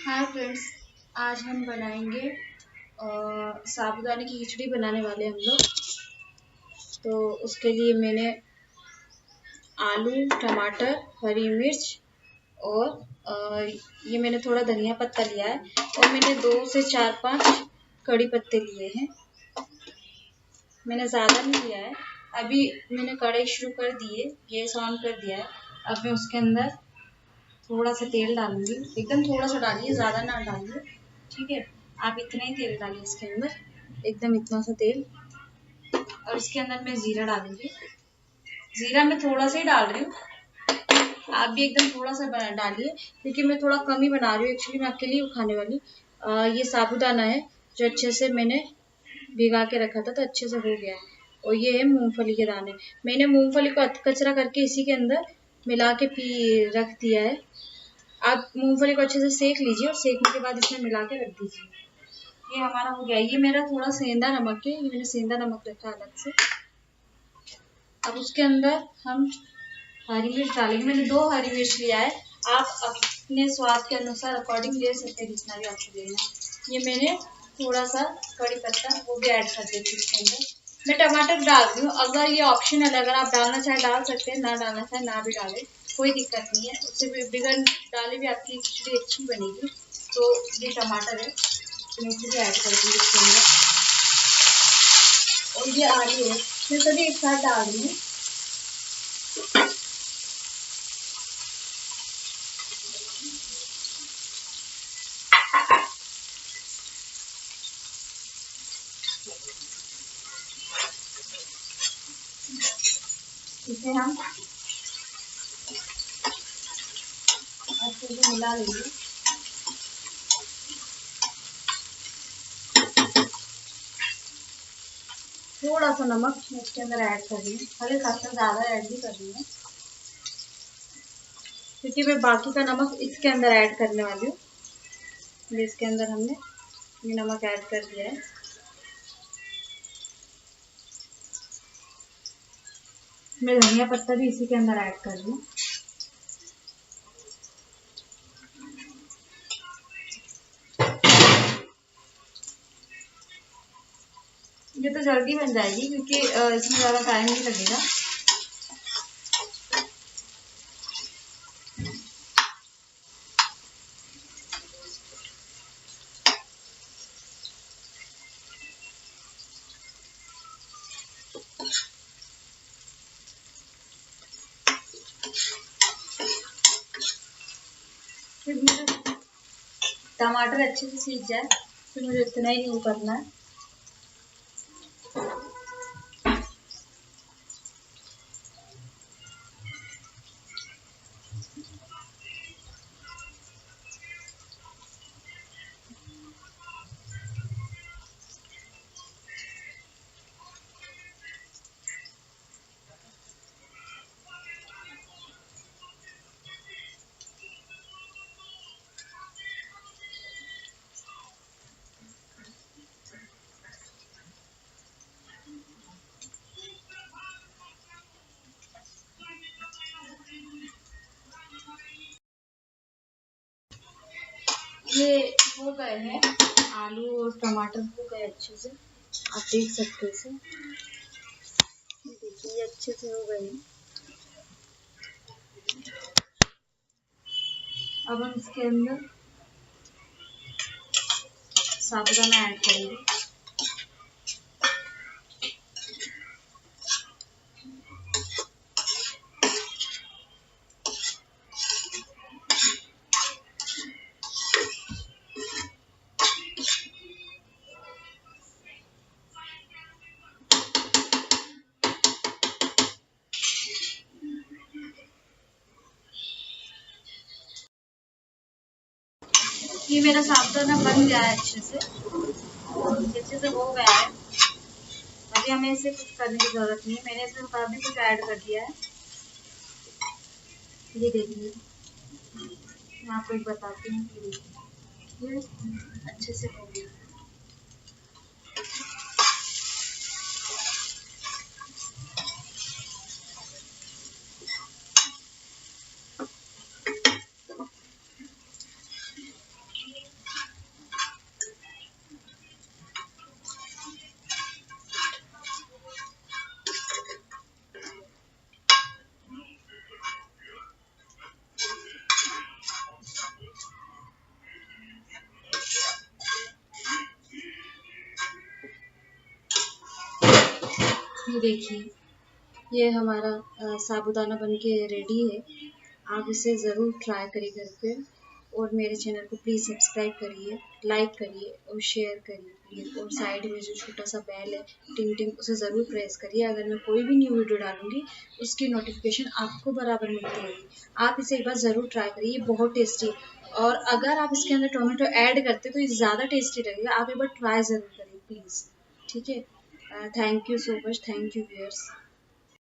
Hi friends, आज हम बनाएंगे साबूदाने की खिचड़ी बनाने वाले हम लोग। तो उसके लिए मैंने आलू, टमाटर, हरी मिर्च और ये मैंने थोड़ा धनिया पत्ता लिया है और मैंने 2 से 4-5 कड़ी पत्ते लिए हैं। मैंने ज़्यादा नहीं लिया है। अभी मैंने कढ़ाई शुरू कर दी है, गैस ऑन कर दिया है। अब मैं उसके अंदर थोड़ा सा तेल डालूंगी, एकदम थोड़ा सा डालिए, ज़्यादा ना डालिए, ठीक है। आप इतना ही तेल डालिए इसके अंदर, एकदम इतना सा तेल। और इसके अंदर मैं जीरा डालूंगी। जीरा मैं थोड़ा सा ही डाल रही हूँ, आप भी एकदम थोड़ा सा डालिए, क्योंकि मैं थोड़ा कम ही बना रही हूँ। एक्चुअली मैं अकेली हूँ खाने वाली। ये साबूदाना है जो अच्छे से मैंने भिगा के रखा था, तो अच्छे से हो गया है। और ये है मूंगफली के दाने। मैंने मूंगफली को कचरा करके इसी के अंदर मिला के रख दिया है। आप मूंगफली को अच्छे से सेक लीजिए और सेकने के बाद इसमें मिला के रख दीजिए। ये हमारा हो गया। ये मेरा थोड़ा सेंधा नमक है, ये मैंने सेंधा नमक रखा अलग से। अब उसके अंदर हम हरी मिर्च डालेंगे। मैंने 2 हरी मिर्च लिया है, आप अपने स्वाद के अनुसार अकॉर्डिंग ले सकते हैं, जितना भी आपको लेना है। ये मैंने थोड़ा सा कड़ी पत्ता वो भी ऐड कर देती हूँ इसके अंदर। मैं टमाटर डाल रही हूँ, अगर ये ऑप्शनल है, अगर आप डालना चाहे डाल सकते हैं, ना डालना चाहे ना भी डालें, कोई दिक्कत नहीं है। उससे बिगड़ डाले भी आपकी खिचड़ी अच्छी बनेगी। तो ये टमाटर है, तो मैं इसे भी ऐड कर दूँगी इसके अंदर। और ये आलू है, मैं सभी एक साथ डाल रही हूँ। इसे हम अच्छे से मिला लेंगे। थोड़ा सा नमक मैं इसके अंदर ऐड कर रही हूँ, हल्का खासा, ज़्यादा ऐड नहीं कर रही हूँ, क्योंकि मैं बाकी का नमक इसके अंदर ऐड करने वाली हूँ। ये इसके अंदर हमने ये नमक ऐड कर दिया है। मैं धनिया पत्ता भी इसी के अंदर ऐड कर रही हूँ। ये तो जल्दी बन जाएगी, क्योंकि इसमें ज़्यादा टाइम नहीं लगेगा। फिर मुझे टमाटर अच्छे से सीज जाए, फिर मुझे इतना ही वो करना है। ये हो गए हैं, आलू और टमाटर हो गए अच्छे से, आप देख सकते हो इसे। देखिए ये अच्छे से हो गए हैं। अब हम इसके अंदर साबुदाना ऐड करेंगे। ये मेरा साबुदाना बन गया है अच्छे से हो गया है। अभी हमें इसे कुछ करने की जरूरत नहीं है। मैंने इसमें काफी कुछ ऐड कर दिया है, ये देखिए। मैं आपको एक बताती हूँ, ये देखिए, ये अच्छे से हो गया। ये देखिए, ये हमारा साबूदाना बन के रेडी है। आप इसे ज़रूर ट्राई करिए घर पे, और मेरे चैनल को प्लीज़ सब्सक्राइब करिए, लाइक करिए और शेयर करिए प्लीज़। और साइड में जो छोटा सा बेल है टिंग टिंग, उसे ज़रूर प्रेस करिए। अगर मैं कोई भी न्यू वीडियो डालूंगी उसकी नोटिफिकेशन आपको बराबर मिलती रहेगी। आप इसे एक बार ज़रूर ट्राई करिए, ये बहुत टेस्टी है। और अगर आप इसके अंदर टोमेटो ऐड करते तो ये ज़्यादा टेस्टी लगेगा। आप एक बार ट्राई ज़रूर करिए प्लीज़। ठीक है, thank you so much, thank you viewers.